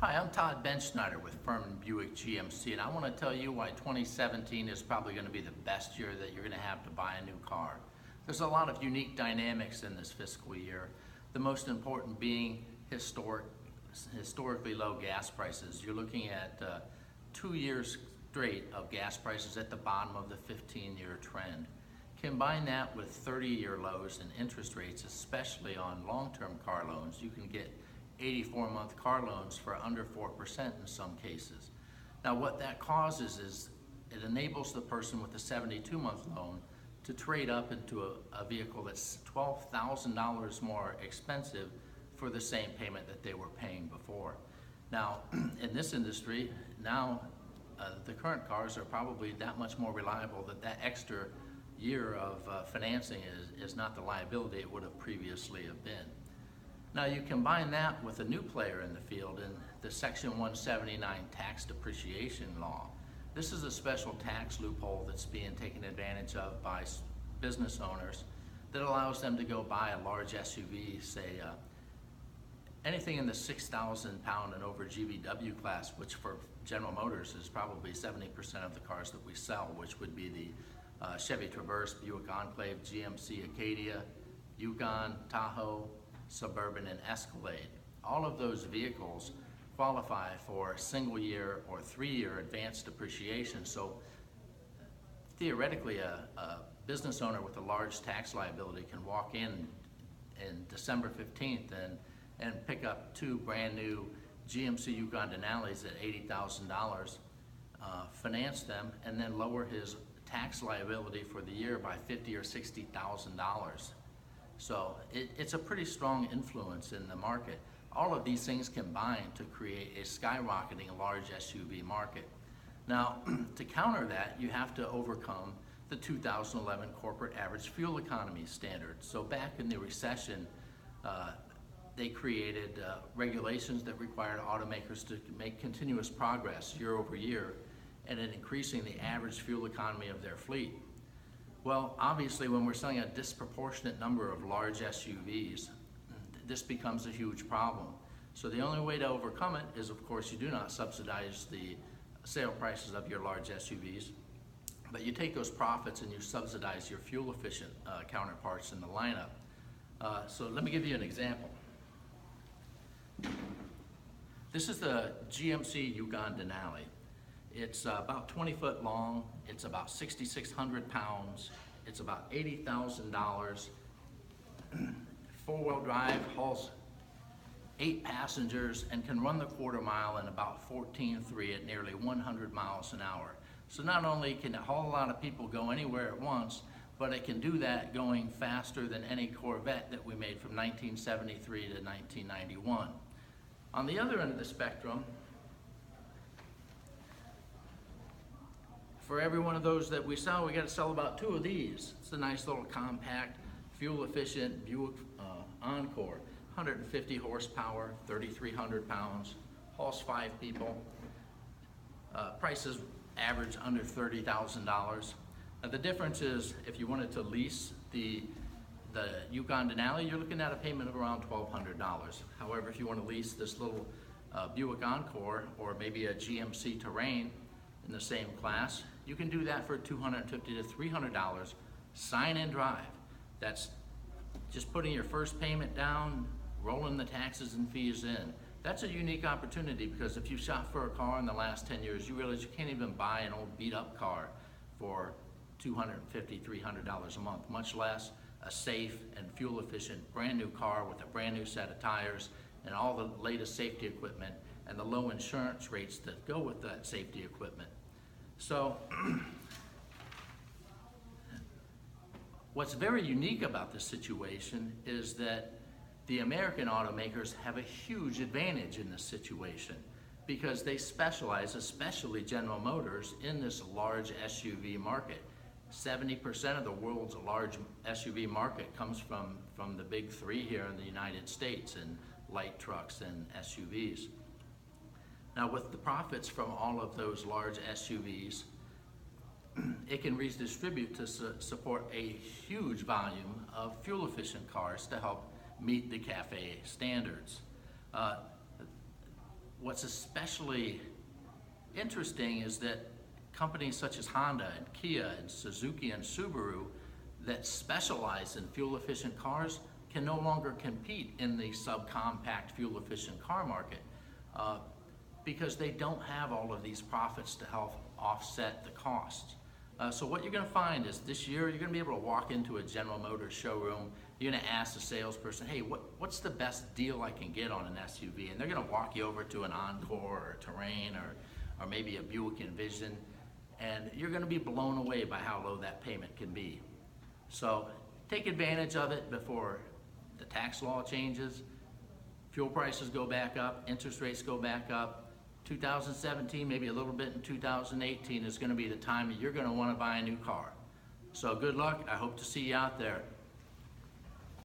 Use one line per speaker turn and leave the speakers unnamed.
Hi, I'm Todd Benschneider with Furman Buick GMC, and I want to tell you why 2017 is probably going to be the best year that you're going to have to buy a new car. There's a lot of unique dynamics in this fiscal year, the most important being historically low gas prices. You're looking at 2 years straight of gas prices at the bottom of the 15-year trend. Combine that with 30-year lows in interest rates, especially on long-term car loans. You can get 84-month car loans for under 4% in some cases. Now what that causes is it enables the person with a 72-month loan to trade up into a vehicle that's $12,000 more expensive for the same payment that they were paying before. Now in this industry, the current cars are probably that much more reliable that that extra year of financing is not the liability it would have previously have been. Now you combine that with a new player in the field in the Section 179 tax depreciation law. This is a special tax loophole that's being taken advantage of by business owners that allows them to go buy a large SUV, say anything in the 6,000 pound and over GVW class, which for General Motors is probably 70% of the cars that we sell, which would be the Chevy Traverse, Buick Enclave, GMC Acadia, Yukon, Tahoe, Suburban, and Escalade. All of those vehicles qualify for single year or 3-year advanced depreciation. So theoretically, a business owner with a large tax liability can walk in December 15th and pick up 2 brand new GMC Yukon Denali's at $80,000, finance them, and then lower his tax liability for the year by $50,000 or $60,000. So it's a pretty strong influence in the market. All of these things combine to create a skyrocketing large SUV market. Now, to counter that, you have to overcome the 2011 corporate average fuel economy standard. So back in the recession, they created regulations that required automakers to make continuous progress year over year and in increasing the average fuel economy of their fleet. Well, obviously, when we're selling a disproportionate number of large SUVs, this becomes a huge problem. So the only way to overcome it is, of course, you do not subsidize the sale prices of your large SUVs, but you take those profits and you subsidize your fuel-efficient counterparts in the lineup. So let me give you an example. This is the GMC Yukon Denali. It's about 20 foot long, it's about 6,600 pounds, it's about $80,000, 4-wheel drive, hauls 8 passengers, and can run the quarter mile in about 14.3 at nearly 100 miles an hour. So not only can it haul a lot of people go anywhere at once, but it can do that going faster than any Corvette that we made from 1973 to 1991. On the other end of the spectrum, for every one of those that we sell, we got to sell about 2 of these. It's a nice little compact, fuel-efficient Buick Encore, 150 horsepower, 3,300 pounds, hauls 5 people. Prices average under $30,000. The difference is if you wanted to lease the Yukon Denali, you're looking at a payment of around $1,200. However, if you want to lease this little Buick Encore or maybe a GMC Terrain in the same class, you can do that for $250 to $300, sign and drive. That's just putting your first payment down, rolling the taxes and fees in. That's a unique opportunity because if you shop for a car in the last 10 years, you realize you can't even buy an old beat up car for $250, $300 a month, much less a safe and fuel efficient brand new car with a brand new set of tires and all the latest safety equipment and the low insurance rates that go with that safety equipment. So what's very unique about this situation is that the American automakers have a huge advantage in this situation because they specialize, especially General Motors, in this large SUV market. 70% of the world's large SUV market comes from the big 3 here in the United States in light trucks and SUVs. Now with the profits from all of those large SUVs, it can redistribute to support a huge volume of fuel-efficient cars to help meet the CAFE standards. what's especially interesting is that companies such as Honda and Kia and Suzuki and Subaru that specialize in fuel-efficient cars can no longer compete in the subcompact fuel-efficient car market because they don't have all of these profits to help offset the costs. So what you're going to find is this year you're going to be able to walk into a General Motors showroom. You're going to ask the salesperson, hey, what's the best deal I can get on an SUV? And they're going to walk you over to an Encore or a Terrain or maybe a Buick Envision, and you're going to be blown away by how low that payment can be. So take advantage of it before the tax law changes, fuel prices go back up, interest rates go back up. 2017, maybe a little bit in 2018 is going to be the time that you're going to want to buy a new car. So good luck. I hope to see you out there.